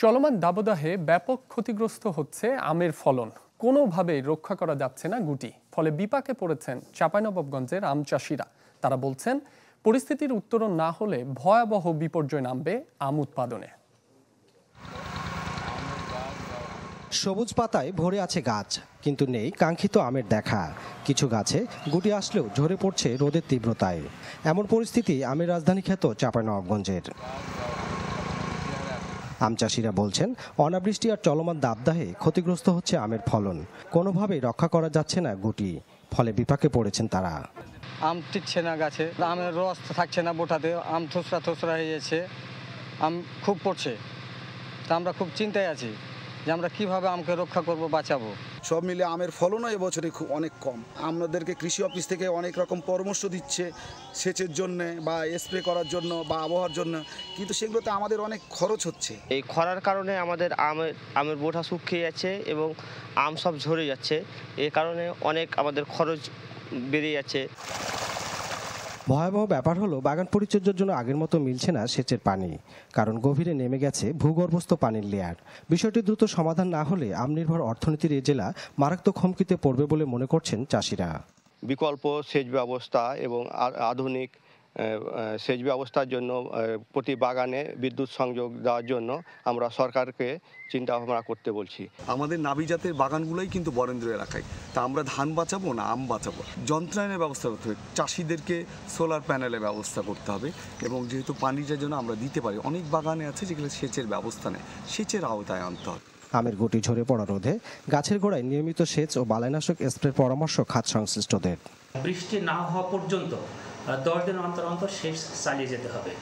চলমান দাবদাহে ব্যাপক ক্ষতিগ্রস্ত হচ্ছে আমের ফলন, কোনোভাবেই রক্ষা করা যাচ্ছে না গুটি। ফলে বিপাকে পড়েছেন চাঁপাইনবাবগঞ্জের আম চাষিরা। তারা বলছেন, পরিস্থিতির উত্তরণ না হলে ভয়াবহ বিপর্যয় নামবে আম উৎপাদনে। সবুজ পাতায় ভরে আছে গাছ, কিন্তু নেই কাঙ্ক্ষিত আমের দেখা। কিছু গাছে গুটি আসলেও ঝরে পড়ছে রোদের তীব্রতায়। এমন পরিস্থিতি আমের রাজধানী খ্যাত চাঁপাইনবাবগঞ্জের। আম চাষিরা বলছেন, অনাবৃষ্টি আর চলমান দাবদাহে ক্ষতিগ্রস্ত হচ্ছে আমের ফলন, কোনোভাবেই রক্ষা করা যাচ্ছে না গুটি। ফলে বিপাকে পড়েছেন তারা। আম টিকছে না গাছে, আমের রস থাকছে না বোটাতে, আম থুসরা থুসরা হয়ে যাচ্ছে, আম খুব পড়ছে। তা আমরা খুব চিন্তায় আছি যে আমরা কিভাবে আমকে রক্ষা করব, বাঁচাবো। সব মিলে আমের ফলনও এবছরে অনেক কম। আমাদেরকে কৃষি অফিস থেকে অনেক রকম পরামর্শ দিচ্ছে সেচের জন্য বা স্প্রে করার জন্য বা আবহাওয়ার জন্য, কিন্তু সেগুলোতে আমাদের অনেক খরচ হচ্ছে। এই খরার কারণে আমাদের আমের বোটা শুকিয়ে যাচ্ছে এবং আম সব ঝরে যাচ্ছে। এই কারণে অনেক আমাদের খরচ বেড়ে যাচ্ছে। ভয়াবহ ব্যাপার হলো, বাগান পরিচর্যার জন্য আগের মতো মিলছে না সেচের পানি, কারণ গভীরে নেমে গেছে ভূগর্ভস্থ পানির লেয়ার। বিষয়টি দ্রুত সমাধান না হলে আম নির্ভর অর্থনীতির এ জেলা মারাত্মক হুমকিতে পড়বে বলে মনে করছেন চাষিরা। বিকল্প সেচ ব্যবস্থা এবং আধুনিক সেচ ব্যবস্থার জন্য প্রতি বাগানে বিদ্যুৎ সংযোগ দেওয়ার জন্য আমরা সরকারকে চিন্তা ভাবনা করতে বলছি। আমাদের নাবি জাতের বাগানগুলোই কিন্তু বরেন্দ্র এলাকায়, তা আমরা ধান বাঁচাবো না আম বাঁচাবো। যন্ত্রায়নের ব্যবস্থা করতে হবে, চাষিদেরকে সোলার প্যানেলের ব্যবস্থা করতে হবে, এবং যেহেতু পানিটার জন্য আমরা দিতে পারি, অনেক বাগানে আছে যেগুলো সেচের ব্যবস্থা নেই, সেচের আওতায় আনতে হবে। আমের গুটি ঝরে পড়া রোধে গাছের গোড়ায় নিয়মিত সেচ ও বালাইনাশক স্প্রের পরামর্শ খাত সংশ্লিষ্টদের। বৃষ্টি না হওয়া পর্যন্ত 10 দিন অন্তর অন্তর সেচ চালিয়ে যেতে হবে,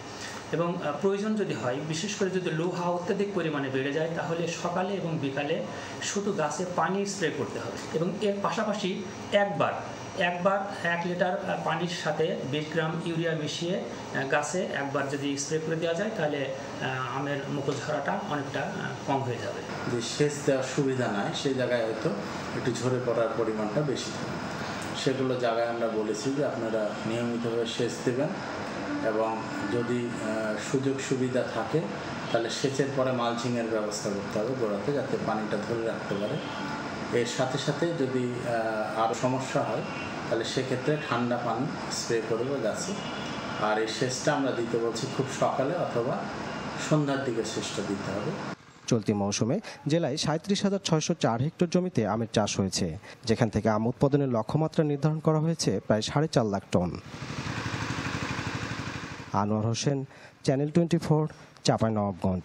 এবং প্রয়োজন যদি হয়, বিশেষ করে যদি লোহা অত্যাধিক পরিমাণে বেড়ে যায়, তাহলে সকালে এবং বিকালে শুধু গাছে পানি স্প্রে করতে হবে। এবং এর পাশাপাশি একবার 1 লিটার পানির সাথে 20 গ্রাম ইউরিয়া মিশিয়ে গাছে একবার যদি স্প্রে করে দেওয়া যায়, তাহলে আমের মুকুল ঝরাটা অনেকটা কম হয়ে যাবে। যে সেচ দেওয়ার সুবিধা নাই, সেই জায়গায় হয়তো একটু ঝরে পড়ার পরিমাণটা বেশি থাকে। সেগুলো জায়গায় আমরা বলেছি যে আপনারা নিয়মিতভাবে সেচ দেবেন, এবং যদি সুযোগ সুবিধা থাকে তাহলে সেচের পরে মালচিংয়ের ব্যবস্থা করতে হবে গোড়াতে, যাতে পানিটা ধরে রাখতে পারে। এর সাথে সাথে যদি আরও সমস্যা হয়, তাহলে সেক্ষেত্রে ঠান্ডা পানি স্প্রে করবে গাছে। আর এই সেচটা আমরা দিতে বলছি খুব সকালে অথবা সন্ধ্যার দিকে সেচটা দিতে হবে। চলতি মৌসুমে জেলায় 37,604 হেক্টর জমিতে আমের চাষ হয়েছে, যেখান থেকে আম উৎপাদনের লক্ষ্যমাত্রা নির্ধারণ করা হয়েছে প্রায় 4.5 লাখ টন। আনোয়ার হোসেন, চ্যানেল 24, চাঁপাইনবাবগঞ্জ।